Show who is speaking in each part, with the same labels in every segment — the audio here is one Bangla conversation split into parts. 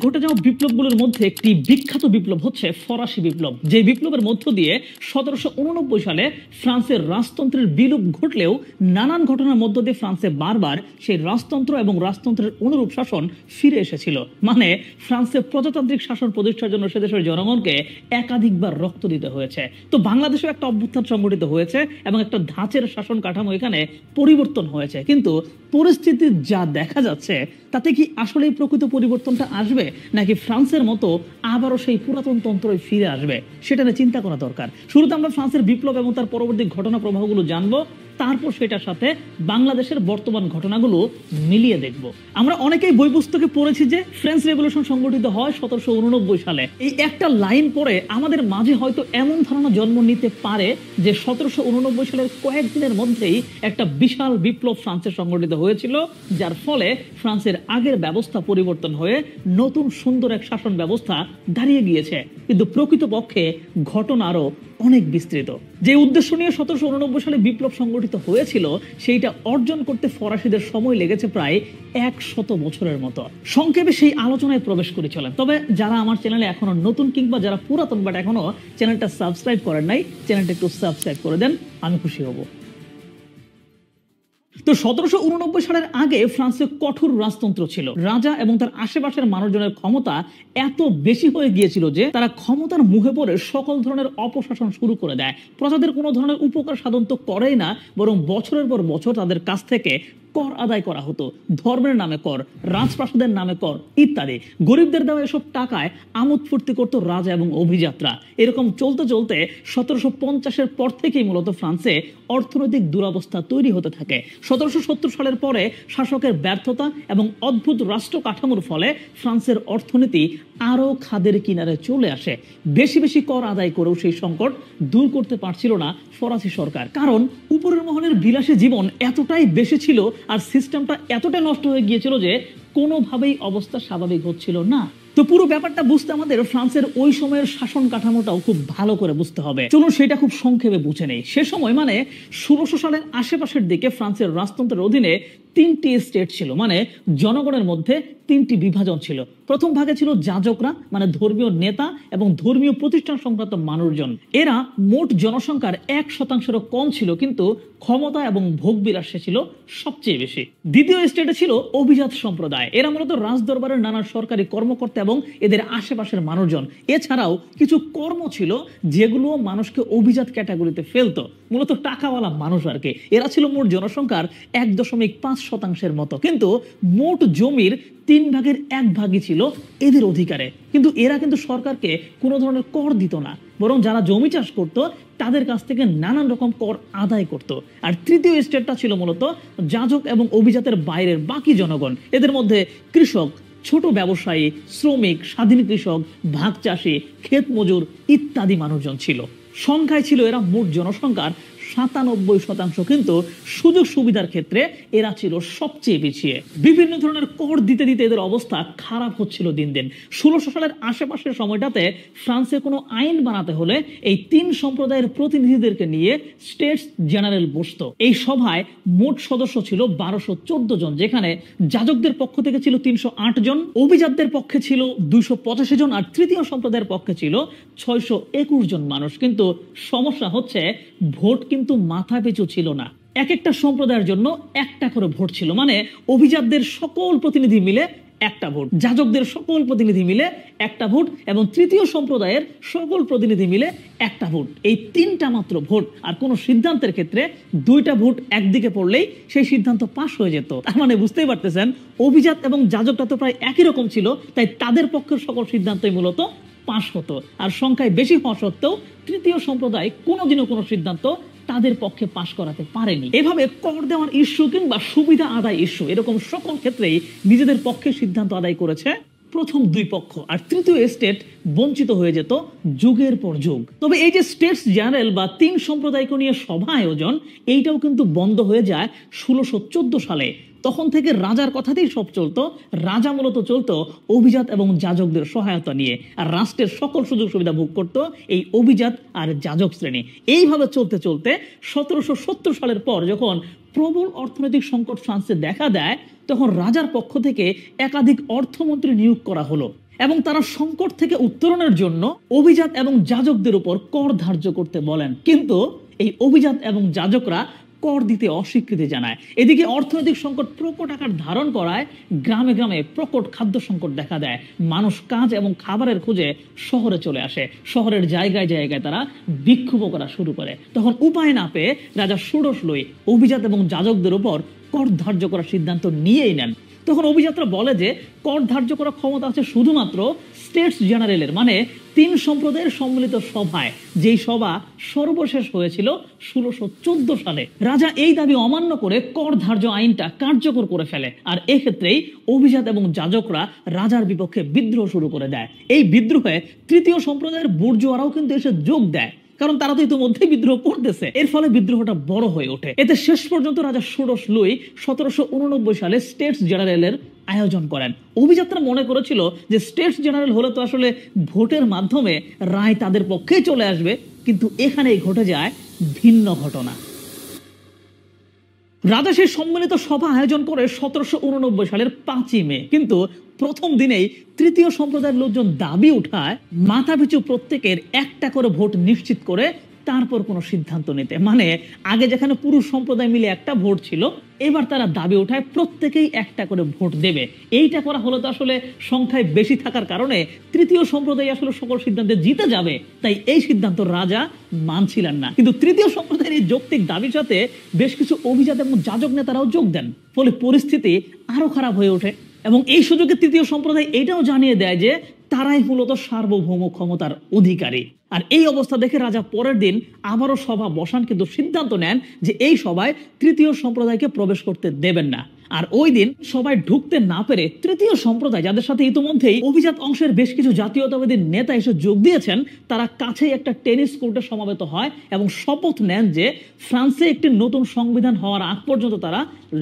Speaker 1: ঘটে যাওয়া বিপ্লবগুলোর মধ্যে একটি বিখ্যাত বিপ্লব হচ্ছে ফরাসি বিপ্লব, যে বিপ্লবের মধ্য দিয়ে 1789 সালে ফ্রান্সের রাজতন্ত্রের বিলোপ ঘটলেও নানান ঘটনার মধ্য দিয়ে ফ্রান্সে বারবার সেই রাজতন্ত্র এবং রাজতন্ত্রের অনুরূপ শাসন ফিরে এসেছিল। মানে ফ্রান্সে প্রজাতান্ত্রিক শাসন প্রতিষ্ঠার জন্য সে দেশের জনগণকে একাধিকবার রক্ত দিতে হয়েছে। তো বাংলাদেশেও একটা অভ্যুত্থান সংগঠিত হয়েছে এবং একটা ধাঁচের শাসন কাঠামো এখানে পরিবর্তন হয়েছে, কিন্তু পরিস্থিতি যা দেখা যাচ্ছে তাতে কি আসলে প্রকৃত পরিবর্তনটা আসবে, নাকি ফ্রান্সের মতো আবারও সেই পুরাতন তন্ত্রই ফিরে আসবে, সেটা নিয়ে চিন্তা করা দরকার। শুরুতে আমরা ফ্রান্সের বিপ্লব এবং তার পরবর্তী ঘটনা প্রবাহগুলো জানবো, তারপর সেটার সাথে বাংলাদেশের বর্তমান ঘটনাগুলো মিলিয়ে দেখব। আমরা অনেকেই বই পুস্তকে পড়েছি যে ফ্রেঞ্চ রেভলিউশন সংগঠিত হয় 1789 সালে। এই একটা লাইন পরে আমাদের মাঝে হয়তো এমন ধারণা জন্ম নিতে পারে যে 1789 সালের কয়েকদিনের মধ্যেই একটা বিশাল বিপ্লব ফ্রান্সে সংগঠিত হয়েছিল, যার ফলে ফ্রান্সের আগের ব্যবস্থা পরিবর্তন হয়ে নতুন সুন্দর এক শাসন ব্যবস্থা দাঁড়িয়ে গিয়েছে। কিন্তু প্রকৃতপক্ষে ঘটনা আরো অনেক বিস্তৃত। যে উদ্দেশ্য নিয়ে 1789 সালে বিপ্লব সংগঠিত হয়েছিল সেইটা অর্জন করতে ফরাসিদের সময় লেগেছে প্রায় 100 বছরের মতো। সংক্ষেপে সেই আলোচনায় প্রবেশ করে চলেন। তবে যারা আমার চ্যানেলে এখনো নতুন কিংবা যারা পুরাতন বাট এখনো চ্যানেলটা সাবস্ক্রাইব করেন নাই, চ্যানেলটা একটু সাবস্ক্রাইব করে দেন, আমি খুশি হব। তো 1789 সালের আগে ফ্রান্সে কঠোর রাজতন্ত্র ছিল। রাজা এবং তার আশেপাশের মানুষজনের ক্ষমতা এত বেশি হয়ে গিয়েছিল যে তারা ক্ষমতার মুখে পড়ে সকল ধরনের অপশাসন শুরু করে দেয়। প্রজাদের কোনো ধরনের উপকার সাধন তো করেই না, বরং বছরের পর বছর তাদের কাছ থেকে কর আদায় করা হতো। ধর্মের নামে কর, রাজপ্রাসাদের নামে কর ইত্যাদি। গরিবদের দেওয়া এসব টাকায় আমোদ ফুর্তি করতো রাজা এবং অভিযাত্রা। এরকম চলতে চলতে 1750-এর পর থেকেই মূলত ফ্রান্সে অর্থনৈতিক দুরবস্থা তৈরি হতে থাকে। 1770 সালের পরে শাসকের ব্যর্থতা এবং অদ্ভুত রাষ্ট্র কাঠামোর ফলে ফ্রান্সের অর্থনীতি আরো খাদের কিনারে চলে আসে। বেশি বেশি কর আদায় করেও সেই সংকট দূর করতে পারছিল না ফরাসি সরকার, কারণ উপরের মহলের বিলাসী জীবন এতটাই বেশি ছিল আর সিস্টেমটা এতটাই নষ্ট হয়ে গিয়েছিল যে কোনোভাবেই অবস্থা স্বাভাবিক হচ্ছিল না। তো পুরো ব্যাপারটা বুঝতে আমাদের ফ্রান্সের ওই সময়ের শাসন কাঠামোটাও খুব ভালো করে বুঝতে হবে। চলুন সেটা খুব সংক্ষেপে বুঝে নেই। সে সময় মানে 1600 সালের আশেপাশের দিকে ফ্রান্সের রাজতন্ত্রের অধীনে 3টি স্টেট ছিল, মানে জনগণের মধ্যে 3টি বিভাজন ছিল। প্রথম ভাগে ছিল যাজকরা, মানে ধর্মীয় নেতা এবং ধর্মীয় প্রতিষ্ঠান সংক্রান্ত মানুষজন। এরা মোট জনসংখ্যার 1% কম ছিল, কিন্তু ক্ষমতা এবং ভোগ বিলাসে ছিল সবচেয়ে বেশি। দ্বিতীয় স্টেটে ছিল অভিজাত সম্প্রদায়। এরা মূলত রাজদরবারের নানা সরকারি কর্মকর্তা এবং এদের আশেপাশের মানুষজন। এছাড়াও কিছু কর্ম ছিল যেগুলো মানুষকে অভিজাত ক্যাটাগরিতে ফেলতো, মূলত টাকাওয়ালা মানুষ আর কি। এরা ছিল মোট জনসংখ্যার 1.5% মতো, কিন্তু মোট জমির 3 ভাগের 1 ভাগই ছিল এদের অধিকারে। কিন্তু এরা কিন্তু সরকারকে কোনো ধরনের কর দিত না, বরং যারা জমি চাষ করত তাদের কাছ থেকে নানান রকম কর আদায় করত। আর তৃতীয় স্টেটটা ছিল মূলত যাজক এবং অভিজাতের বাইরের বাকি জনগণ। এদের মধ্যে কৃষক, ছোট ব্যবসায়ী, শ্রমিক, স্বাধীন কৃষক, ভাগ চাষী, ক্ষেত মজুর ইত্যাদি মানুষজন ছিল। সংখ্যায় ছিল এরা মোট জনসংখ্যার 97%, কিন্তু সুযোগ সুবিধার ক্ষেত্রে এরা ছিল সবচেয়ে পিছিয়ে। বিভিন্ন ধরনের কর দিতে দিতে এদের অবস্থা খারাপ হচ্ছিল দিন দিন। 1600 সালের আশেপাশের সময়টাতে ফ্রান্সে কোনো আইন বানাতে হলে এই 3 সম্প্রদায়ের প্রতিনিধিদেরকে নিয়ে স্টেটস জেনারেল বসতো। এই সভায় মোট সদস্য ছিল 1214 জন, যেখানে যাজকদের পক্ষ থেকে ছিল 308 জন, অভিজাতদের পক্ষে ছিল 285 জন, আর তৃতীয় সম্প্রদায়ের পক্ষে ছিল 621 জন মানুষ। কিন্তু সমস্যা হচ্ছে ভোট কিন্তু মাথা পিছু ছিল না। এক একটা সম্প্রদায়ের জন্য একটা করে ভোট ছিল, মানে অভিজাতদের সকল প্রতিনিধি মিলে একটা ভোট, যাজকদের সকল প্রতিনিধি মিলে একটা ভোট এবং তৃতীয় সম্প্রদায়ের সকল প্রতিনিধি মিলে একটা ভোট। এই 3টা মাত্র ভোট, আর কোনো সিদ্ধান্তের ক্ষেত্রে 2টা ভোট একদিকে পড়লেই সেই সিদ্ধান্ত পাশ হয়ে যেত। তার মানে বুঝতেই পারতেছেন অভিজাত এবং যাজকটা তো প্রায় একই রকম ছিল, তাই তাদের পক্ষের সকল সিদ্ধান্তই মূলত পাশ হতো। আর সংখ্যায় বেশি হওয়া সত্ত্বেও তৃতীয় সম্প্রদায় কোনোদিনও কোনো সিদ্ধান্ত তাদের পক্ষে পাশ করাতে পারেনি। এভাবে কর দেওয়ার ইস্যু কিংবা সুবিধা আদায় ইস্যু, এরকম সকল ক্ষেত্রেই নিজেদের পক্ষে সিদ্ধান্ত আদায় করেছে প্রথম 2 পক্ষ, আর তৃতীয় স্টেট বঞ্চিত হয়ে যেত যুগের পর যুগ। তবে এই যে স্টেটস জেনারেল বা 3 সম্প্রদায়কে নিয়ে সভা আয়োজন, এইটাও কিন্তু বন্ধ হয়ে যায় 1614 সালে। তখন থেকে রাজার কথাতেই সব চলতো। রাজা মূলত চলতো অভিজাত এবং যাজকদের সহায়তা নিয়ে, আর রাষ্ট্রের সকল সুযোগ সুবিধা ভোগ করত এই অভিজাত আর যাজক শ্রেণী। এইভাবে চলতে চলতে 1770 সালের পর যখন প্রবল অর্থনৈতিক সংকট ফ্রান্সে দেখা দেয়, তখন রাজার পক্ষ থেকে একাধিক অর্থমন্ত্রী নিয়োগ করা হলো। এবং তারা সংকট থেকে উত্তরণের জন্য অভিজাত এবং যাজকদের উপর কর ধার্য করতে বলেন। কিন্তু এই অভিজাত এবং যাজকরা কর দিতে অস্বীকৃতি জানায়। এদিকে অর্থনৈতিক সংকট প্রকট আকার ধারণ করায় গ্রামে গ্রামে প্রকট খাদ্য সংকট দেখা দেয়। মানুষ কাজ এবং খাবারের খোঁজে শহরে চলে আসে। শহরের জায়গায় জায়গায় তারা বিক্ষোভ করা শুরু করে। তখন উপায় না পেয়ে রাজা ষোড়শ লুই অভিজাত এবং যাজকদের উপর কর ধার্য করার সিদ্ধান্ত নিয়েই নেন। তখন অভিজাতরা বলে যে কর ধার্য করার ক্ষমতা আছে শুধুমাত্র স্টেটস জেনারেলের, মানে 3 সম্প্রদায়ের সম্মিলিত সভায়, যেই সভা সর্বশেষ হয়েছিল 1614 সালে। রাজা এই দাবি অমান্য করে কর ধার্য আইনটা কার্যকর করে ফেলে। আর এক্ষেত্রেই অভিজাত এবং যাজকরা রাজার বিপক্ষে বিদ্রোহ শুরু করে দেয়। এই বিদ্রোহে তৃতীয় সম্প্রদায়ের বুর্জোয়ারাও কিন্তু এসে যোগ দেয়, কারণ তারা তো ইতিমধ্যেই বিদ্রোহ করতেছে। এর ফলে বিদ্রোহটা বড় হয়ে ওঠে। এতে শেষ পর্যন্ত রাজা ষোড়শ লুই 1789 সালে স্টেটস জেনারেলের আয়োজন করেন। অভিজাতরা মনে করেছিল যে স্টেটস জেনারেল হলে তো আসলে ভোটের মাধ্যমে রায় তাদের পক্ষেই চলে আসবে, কিন্তু এখানেই ঘটে যায় ভিন্ন ঘটনা। রাজা সেই সম্মিলিত সভা আয়োজন করে 1789 সালের 5ই মে, কিন্তু প্রথম দিনেই তৃতীয় সম্প্রদায়ের লোকজন দাবি উঠায় মাথাপিছু প্রত্যেকের একটা করে ভোট নিশ্চিত করে তারপর কোনো সিদ্ধান্ত নিতে। মানে আগে যেখানে পুরুষ সম্প্রদায় মিলে একটা ভোট ছিল, এবার তারা দাবি উঠায় প্রত্যেকেই একটা করে ভোট দেবে। এইটা করা হলো তো আসলে সংখ্যায় বেশি থাকার কারণে তৃতীয় সম্প্রদায় আসলে সকল সিদ্ধান্তে জিতে যাবে, তাই এই সিদ্ধান্ত রাজা মানছিলেন না। কিন্তু তৃতীয় সম্প্রদায়ের এই যৌক্তিক দাবির সাথে বেশ কিছু অভিজাত এবং যাজক নেতারাও যোগ দেন। ফলে পরিস্থিতি আরো খারাপ হয়ে ওঠে এবং এই সুযোগে তৃতীয় সম্প্রদায় এটাও জানিয়ে দেয় যে তারাই মূলত সার্বভৌম ক্ষমতার অধিকারী। আর এই অবস্থা দেখে রাজা পরের দিন আবারও সভা বসান, কিন্তু সিদ্ধান্ত নেন যে এই সভায় তৃতীয় সম্প্রদায়কে প্রবেশ করতে দেবেন না। আর ওই দিন সবাই ঢুকতে না পেরে তৃতীয় সম্প্রদায়, যাদের সাথে ইতিমধ্যেই অভিজাত অংশের বেশ কিছু জাতীয়তাবাদী নেতা এসে যোগ দিয়েছেন, তারা কাছেই একটা টেনিস কোর্টে সমবেত হয় এবং শপথ নেন যে ফ্রান্সে একটি নতুন সংবিধান হওয়ার আগ পর্যন্ত তারা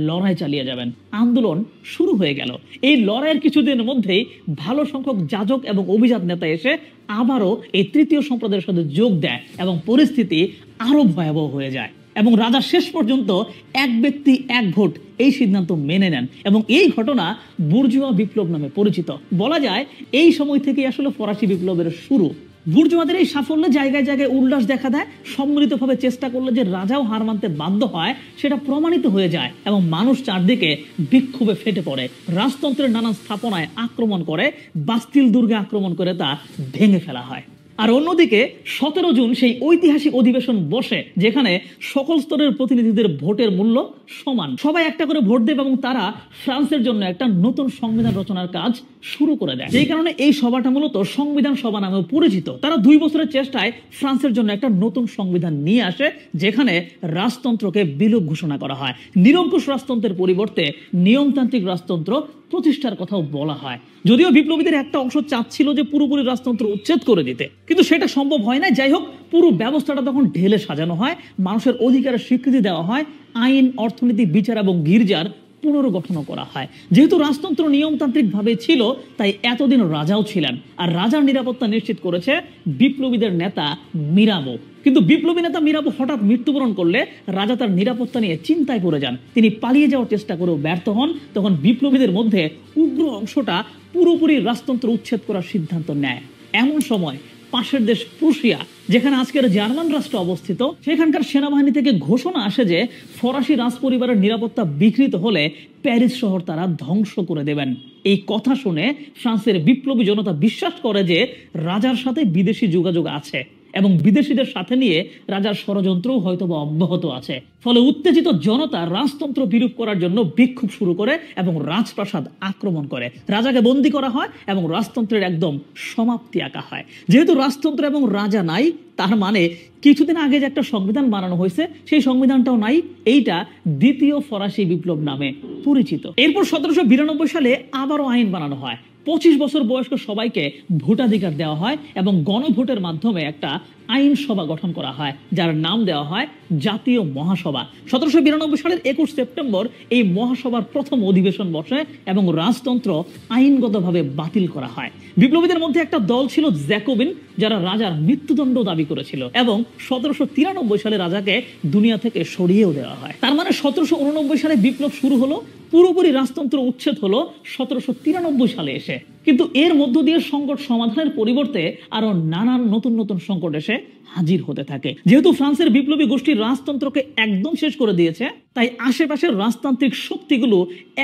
Speaker 1: লড়াই চালিয়ে যাবেন। আন্দোলন শুরু হয়ে গেল। এই লড়াইয়ের কিছুদিনের মধ্যেই ভালো সংখ্যক যাজক এবং অভিজাত নেতা এসে আবারও এই তৃতীয় সম্প্রদায়ের সাথে যোগ দেয় এবং পরিস্থিতি আরো ভয়াবহ হয়ে যায় এবং রাজা শেষ পর্যন্ত এক ব্যক্তি এক ভোট এই সিদ্ধান্ত মেনে নেন এবং এই ঘটনা বুর্জোয়া বিপ্লব নামে পরিচিত। বলা যায় এই সময় থেকে আসলে ফরাসি বিপ্লবের শুরু। বুর্জোয়াদের এই সাফল্যে জায়গায় জায়গায় উল্লাস দেখা দেয়। সম্মিলিতভাবে চেষ্টা করলে যে রাজাও হার মানতে বাধ্য হয় সেটা প্রমাণিত হয়ে যায় এবং মানুষ চারদিকে বিক্ষোভে ফেটে পড়ে। রাজতন্ত্রের নানান স্থাপনায় আক্রমণ করে, বাস্তিল দুর্গে আক্রমণ করে তা ভেঙে ফেলা হয়। আর অন্যদিকে 17 জুন সেই ঐতিহাসিক অধিবেশন বসে, যেখানে সকল স্তরের প্রতিনিধিদের ভোটের মূল্য সমান। সবাই একটা করে ভোট দেবে এবং তারা ফ্রান্সের জন্য একটা নতুন সংবিধান রচনার কাজ শুরু করে দেয়। যেই কারণে এই সভাটা মূলত সংবিধান সভা নামেও পরিচিত। তারা 2 বছরের চেষ্টায় ফ্রান্সের জন্য একটা নতুন সংবিধান নিয়ে আসে, যেখানে রাজতন্ত্রকে বিলোপ ঘোষণা করা হয়। নিরঙ্কুশ রাজতন্ত্রের পরিবর্তে নিয়মতান্ত্রিক রাজতন্ত্র প্রতিষ্ঠার কথাও বলা হয়। যদিও বিপ্লবীদের একটা অংশ চাচ্ছিল যে পুরোপুরি রাজতন্ত্র উচ্ছেদ করে দিতে, কিন্তু সেটা সম্ভব হয় না। যাই হোক, পুরো ব্যবস্থাটা তখন ঢেলে সাজানো হয়, মানুষের অধিকারের স্বীকৃতি দেওয়া হয়, আইন, অর্থনীতি, বিচার এবং গির্জার পুনর্গঠনও করা হয়। যেহেতু রাজতন্ত্র নিয়মতান্ত্রিক ভাবে ছিল, তাই এতদিন রাজাও ছিলেন। আর রাজার নিরাপত্তা নিশ্চিত করেছে বিপ্লবীদের নেতা মিরাবো। কিন্তু বিপ্লবী নেতা মিরাবো হঠাৎ মৃত্যুবরণ করলে রাজা তার নিরাপত্তা নিয়ে চিন্তায় পড়ে যান। তিনি পালিয়ে যাওয়ার চেষ্টা করেও ব্যর্থ হন। তখন বিপ্লবীদের মধ্যে উগ্র অংশটা পুরোপুরি রাজতন্ত্র উচ্ছেদ করার সিদ্ধান্ত নেয়। এমন সময় পাশের দেশ প্রুশিয়া, যেখানে আজকের জার্মান রাষ্ট্র অবস্থিত, সেখানকার সেনাবাহিনী থেকে ঘোষণা আসে যে ফরাসি রাজপরিবারের নিরাপত্তা বিঘ্নিত হলে প্যারিস শহর তারা ধ্বংস করে দেবেন। এই কথা শুনে ফ্রান্সের বিপ্লবী জনতা বিশ্বাস করে যে রাজার সাথে বিদেশি যোগাযোগ আছে এবং বিদেশিদের সাথে নিয়ে রাজার ষড়যন্ত্রও হয়তোবা অব্যাহত আছে। ফলে উত্তেজিত জনতা রাজতন্ত্র বিরূপ করার জন্য বিক্ষোভ শুরু করে এবং রাজপ্রাসাদ আক্রমণ করে। রাজাকে বন্দী করা হয় এবং রাজতন্ত্রের একদম সমাপ্তি আঁকা হয়। যেহেতু রাজতন্ত্র এবং রাজা নাই, তার মানে কিছুদিন আগে যে একটা সংবিধান বানানো হয়েছে সেই সংবিধানটাও নাই। এইটা দ্বিতীয় ফরাসি বিপ্লব নামে পরিচিত। এরপর 1792 সালে আবারও আইন বানানো হয়। 25 বছর বয়স্ক সবাইকে ভোটাধিকার দেওয়া হয় এবং গণভোটের মাধ্যমে একটা আইনসভা গঠন করা হয়, যার নাম দেওয়া হয় জাতীয় মহাসভা। 1792 সালের 21 সেপ্টেম্বর এই মহাসভার প্রথম অধিবেশন বসে এবং রাজতন্ত্র আইনগতভাবে বাতিল করা হয়। বিপ্লবীদের মধ্যে একটা দল ছিল জ্যাকোবিন, যারা রাজার মৃত্যুদণ্ড দাবি করেছিল এবং 1793 সালে রাজাকে দুনিয়া থেকে সরিয়েও দেওয়া হয়। তার মানে 1789 সালে বিপ্লব শুরু হলো, পুরোপুরি রাজতন্ত্র উচ্ছেদ হলো 1793 সালে এসে। কিন্তু এর মধ্য দিয়ে সংকট সমাধানের পরিবর্তে আরো নানান নতুন নতুন সংকট এসে হাজির হতে থাকে। যেহেতু ফ্রান্সের বিপ্লবী গোষ্ঠীর রাজতন্ত্রকে একদম শেষ করে দিয়েছে, তাই আশেপাশের রাজতান্ত্রিক শক্তিগুলো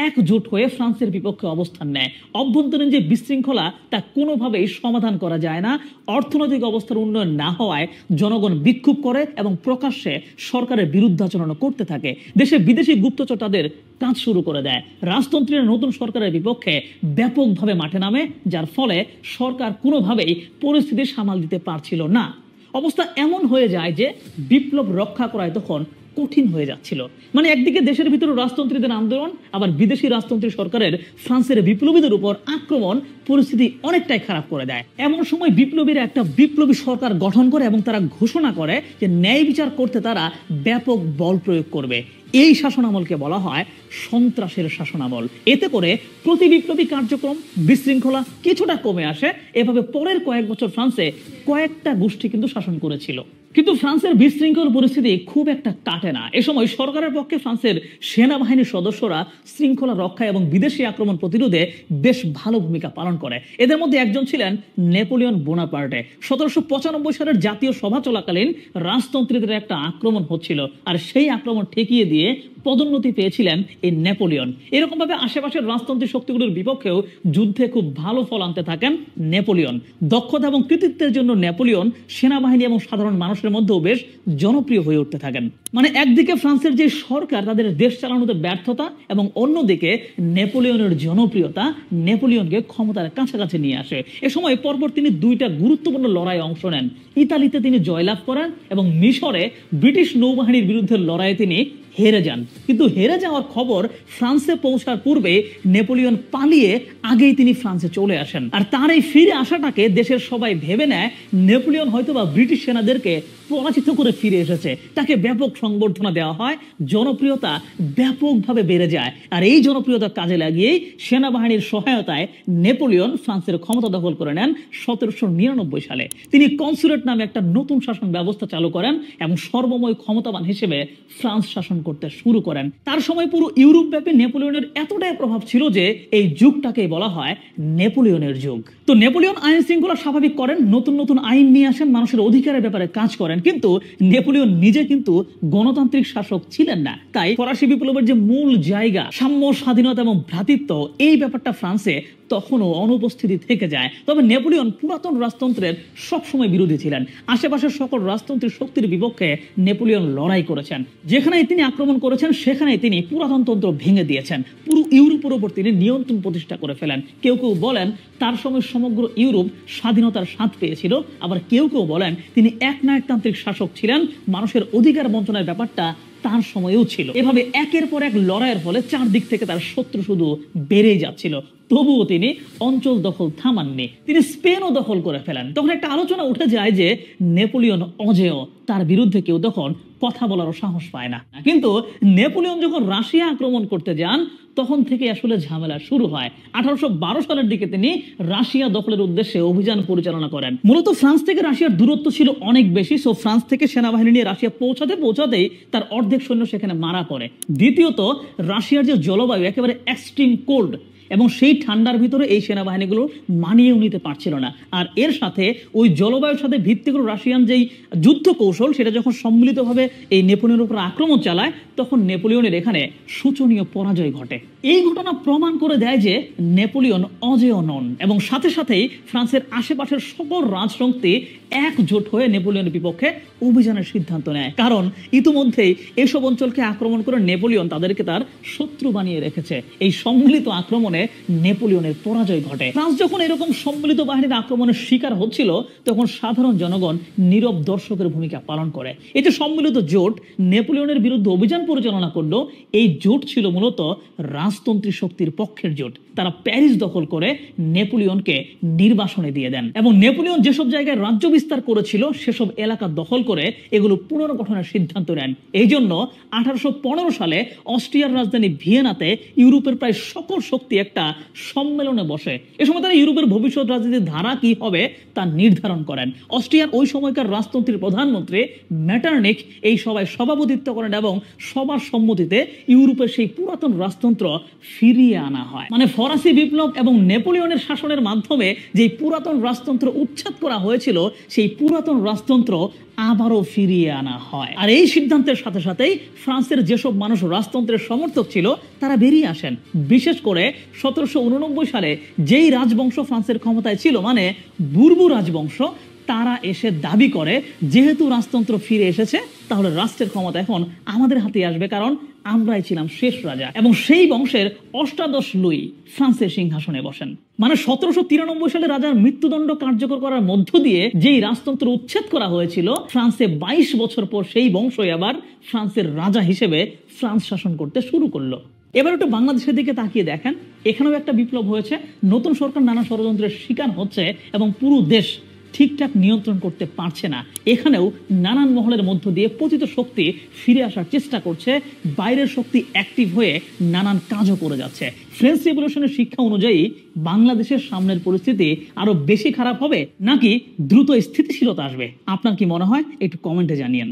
Speaker 1: একজোট হয়ে ফ্রান্সের বিপক্ষে অবস্থান নেয়। অভ্যন্তরীণ যে বিশৃঙ্খলা তা কোনোভাবেই সমাধান করা যায় না। অর্থনৈতিক অবস্থার উন্নয়ন না হওয়ায় জনগণ বিক্ষোভ করে এবং প্রকাশ্যে সরকারের বিরুদ্ধাচরণ করতে থাকে। দেশে বিদেশি গুপ্তচর তাদের কাজ শুরু করে দেয়। রাজতন্ত্রের নতুন সরকারের বিপক্ষে ব্যাপকভাবে মাঠে নামে, যার ফলে সরকার কোনোভাবেই পরিস্থিতি সামাল দিতে পারছিল না। অবস্থা এমন হয়ে যায় যে বিপ্লব রক্ষা করায় তখন কঠিন হয়ে যাচ্ছিল। মানে একদিকে দেশের ভিতরে রাজতন্ত্রীদের আন্দোলন, আবার বিদেশি রাজতন্ত্রী সরকারের ফ্রান্সের বিপ্লবীদের উপর আক্রমণ পরিস্থিতি অনেকটাই খারাপ করে দেয়। এমন সময় বিপ্লবীরা একটা বিপ্লবী সরকার গঠন করে এবং তারা ঘোষণা করে যে ন্যায় বিচার করতে তারা ব্যাপক বল প্রয়োগ করবে। এই শাসনামলকে বলা হয় সন্ত্রাসের শাসনামল। এতে করে প্রতি বিপ্লবী কার্যক্রম বিশৃঙ্খলা কিছুটা কমে আসে। এভাবে পরের কয়েক বছর ফ্রান্সে কয়েকটা গোষ্ঠী কিন্তু শাসন করেছিল। কিন্তু ফ্রান্সের বিশৃঙ্খল পরিস্থিতি খুব একটা কাটে না। এ সময় সরকারের পক্ষে ফ্রান্সের সেনাবাহিনীর সদস্যরা শৃঙ্খলা রক্ষা এবং বিদেশি আক্রমণ প্রতিরোধে বেশ ভালো ভূমিকা পালন করে। এদের মধ্যে একজন ছিলেন নেপোলিয়ন বোনাপার্টে। 1795 সালের জাতীয় সভা চলাকালীন রাজতন্ত্রীদের একটা আক্রমণ হচ্ছিল, আর সেই আক্রমণ ঠেকিয়ে দিয়ে পদোন্নতি পেয়েছিলেন এই নেপোলিয়ন। এরকম ভাবে আশেপাশের রাজতন্ত্রী শক্তিগুলোর বিপক্ষেও যুদ্ধে খুব ভালো ফল আনতে থাকেন নেপোলিয়ন। দক্ষতা এবং কৃতিত্বের জন্য নেপোলিয়ন সেনাবাহিনী এবং সাধারণ মানুষের মধ্যেও বেশ জনপ্রিয় হয়ে উঠতে থাকেন। মানে একদিকে ফ্রান্সের যে সরকার তাদের দেশ চালানোতে ব্যর্থতা, এবং অন্যদিকে নেপোলিয়নের জনপ্রিয়তা নেপোলিয়নকে ক্ষমতার কাছাকাছি নিয়ে আসে। এ সময় পরপর তিনি দুইটা গুরুত্বপূর্ণ লড়াইয়ে অংশ নেন। ইতালিতে তিনি জয়লাভ করেন এবং মিশরে ব্রিটিশ নৌবাহিনীর বিরুদ্ধে লড়াইয়ে তিনি হেরে যান। কিন্তু হেরে যাওয়ার খবর ফ্রান্সে পৌঁছার পূর্বে নেপোলিয়ন পালিয়ে আগেই তিনি ফ্রান্সে চলে আসেন। আর তার এই ফিরে আসাটাকে দেশের সবাই ভেবে নেয় নেপোলিয়ন হয়তোবা ব্রিটিশ সেনাদেরকে পরাজিত করে ফিরে এসেছে। তাকে ব্যাপক সংবর্ধনা দেওয়া হয়, জনপ্রিয়তা ব্যাপকভাবে বেড়ে যায়। আর এই জনপ্রিয়তা কাজে লাগিয়েই সেনাবাহিনীর সহায়তায় নেপোলিয়ন ফ্রান্সের ক্ষমতা দখল করে নেন 1799 সালে। তিনি কনসুলেট নামে একটা নতুন শাসন ব্যবস্থা চালু করেন এবং সর্বময় ক্ষমতাবান হিসেবে ফ্রান্স শাসন করতে শুরু করেন। তার সময় পুরো ইউরোপ ব্যাপী নেপোলিয়নের এতটাই প্রভাব ছিল যে এই যুগটাকেই বলা হয় নেপোলিয়নের যুগ। তো নেপোলিয়ন আইন শৃঙ্খলা স্বাভাবিক করেন, নতুন নতুন আইন নিয়ে আসেন, মানুষের অধিকারের ব্যাপারে কাজ করেন। কিন্তু নেপোলিয়ন নিজে কিন্তু গণতান্ত্রিক শাসক ছিলেন না। তাই ফরাসি বিপ্লবের যে মূল জায়গা সাম্য, স্বাধীনতা এবং ভ্রাতৃত্ব, এই ব্যাপারটা ফ্রান্সে তখনও অনুপস্থিতি থেকে যায়। তবে নেপোলিয়ন পুরাতন রাজতন্ত্রের সবসময় বিরোধী ছিলেন। আশেপাশের সকল রাজতন্ত্রের শক্তির বিপক্ষে নেপোলিয়ন লড়াই করেছেন। যেখানেই তিনি আক্রমণ করেছেন সেখানেই তিনি পুরাতনতন্ত্র ভেঙে দিয়েছেন। পুরো ইউরোপের উপর তিনি নিয়ন্ত্রণ প্রতিষ্ঠা করে ফেলেন। কেউ কেউ বলেন তার সময় সমগ্র ইউরোপ স্বাধীনতার স্বাদ পেয়েছিল, আবার কেউ কেউ বলেন তিনি একনায়কতান্ত্রিক শাসক ছিলেন। মানুষের অধিকার বঞ্চনার ব্যাপারটা তার সময়েও ছিল। এভাবে একের পর এক লড়াইয়ের ফলে চারদিক থেকে তার শত্রু শুধু বেড়েই যাচ্ছিল। তবুও তিনি অঞ্চল দখল থামাননি, তিনি স্পেনও দখল করে ফেলেন। তখন একটা আলোচনা উঠে যায় যে নেপোলিয়ন অজেয়, তার বিরুদ্ধে কেউ তখন কথা বলারও সাহস পায় না। কিন্তু নেপোলিয়ন যখন রাশিয়া আক্রমণ করতে যান তখন থেকে আসলে ঝামেলা শুরু হয়। 1812 সালের দিকে তিনি রাশিয়া দখলের উদ্দেশ্যে অভিযান পরিচালনা করেন। মূলত ফ্রান্স থেকে রাশিয়ার দূরত্ব ছিল অনেক বেশি, সো ফ্রান্স থেকে সেনাবাহিনী নিয়ে রাশিয়া পৌঁছাতেই তার অর্ধেক সৈন্য সেখানে মারা পড়ে। দ্বিতীয়ত, রাশিয়ার যে জলবায়ু একেবারে এক্সট্রিম কোল্ড, এবং সেই ঠান্ডার ভিতরে এই সেনাবাহিনীগুলো মানিয়েও নিতে পারছিল না। আর এর সাথে ওই জলবায়ুর সাথে ভিত্তি করে রাশিয়ান যেই যুদ্ধ কৌশল, সেটা যখন সম্মিলিতভাবে এই নেপোলিয়নের উপর আক্রমণ চালায় তখন নেপোলিয়নের এখানে শোচনীয় পরাজয় ঘটে। এই ঘটনা প্রমাণ করে দেয় যে নেপোলিয়ন অজেয় নন, এবং সাথে সাথেই ফ্রান্সের আশেপাশের সকল রাজশক্তি একজোট হয়ে নেপোলিয়নের বিপক্ষে অভিযানের সিদ্ধান্ত নেয়। কারণ ইতিমধ্যেই এসব অঞ্চলকে আক্রমণ করে নেপোলিয়ন তাদেরকে তার শত্রু বানিয়ে রেখেছে। এই সম্মিলিত আক্রমণে নেপোলিয়নের পরাজয় ঘটে। ফ্রান্স যখন এরকম সম্মিলিত বাহিনীর আক্রমণের শিকার হচ্ছিল তখন সাধারণ জনগণ নীরব দর্শকের ভূমিকা পালন করে। এই যে সম্মিলিত জোট নেপোলিয়নের বিরুদ্ধে অভিযান পরিচালনা করলো, এই জোট ছিল মূলত রাজতন্ত্রী শক্তির পক্ষের জোট। তারা প্যারিস দখল করে নেপোলিয়নকে নির্বাসনে দিয়ে দেন, এবং নেপোলিয়ন যেসব জায়গায় রাজ্য বিস্তার করেছিল সেসব এলাকা দখল করে এগুলো পুনর্গঠনের সিদ্ধান্ত নেন। এই জন্য 1815 সালে অস্ট্রিয়ার রাজধানী ভিয়েনাতে ইউরোপের প্রায় সকল শক্তি একটা সম্মেলনে বসে। এ সময় তারা ইউরোপের ভবিষ্যৎ রাজনীতির ধারা কি হবে তা নির্ধারণ করেন। অস্ট্রিয়ার ওই সময়কার রাজতন্ত্রীর প্রধানমন্ত্রী মেটারনিখ এই সভায় সভাপতিত্ব করেন, এবং সবার সম্মতিতে ইউরোপের সেই পুরাতন রাজতন্ত্র ফিরিয়ে আনা হয়। মানে ফলে ফরাসি বিপ্লব এবং নেপোলিয়নের শাসনের মাধ্যমে যে পুরাতন রাজতন্ত্র উচ্ছেদ করা হয়েছিল, সেই পুরাতন রাজতন্ত্র আবারও ফিরিয়ে আনা হয়। আর এই সিদ্ধান্তের সাথে সাথেই ফ্রান্সের যেসব মানুষ রাজতন্ত্রের সমর্থক ছিল তারা বেরিয়ে আসেন। বিশেষ করে 1789 সালে যেই রাজবংশ ফ্রান্সের ক্ষমতায় ছিল, মানে বুরবু রাজবংশ, তারা এসে দাবি করে যেহেতু রাজতন্ত্র ফিরে এসেছে তাহলে রাষ্ট্রের ক্ষমতা এখন আমাদের হাতে আসবে, কারণ আমরাই ছিলাম শেষ রাজা। এবং সেই বংশের অষ্টাদশ লুই ফ্রান্সের সিংহাসনে বসেন। মানে 1793 সালে রাজার মৃত্যুদণ্ড কার্যকর করার মধ্য দিয়ে যেই রাজতন্ত্র উচ্ছেদ করা হয়েছিল, ফ্রান্সে 22 বছর পর সেই বংশই আবার ফ্রান্সের রাজা হিসেবে ফ্রান্স শাসন করতে শুরু করলো। এবার একটু বাংলাদেশের দিকে তাকিয়ে দেখেন, এখানেও একটা বিপ্লব হয়েছে। নতুন সরকার নানা ষড়যন্ত্রের শিকার হচ্ছে এবং পুরো দেশ ঠিকঠাক নিয়ন্ত্রণ করতে পারছে না। এখানেও নানান মহলের মধ্য দিয়ে পতিত শক্তি ফিরে আসার চেষ্টা করছে, বাইরের শক্তি অ্যাক্টিভ হয়ে নানান কাজও করে যাচ্ছে। ফ্রেঞ্চ রেভলিউশনের শিক্ষা অনুযায়ী বাংলাদেশের সামনের পরিস্থিতি আরো বেশি খারাপ হবে নাকি দ্রুত স্থিতিশীলতা আসবে? আপনার কি মনে হয়? একটু কমেন্টে জানিয়েন।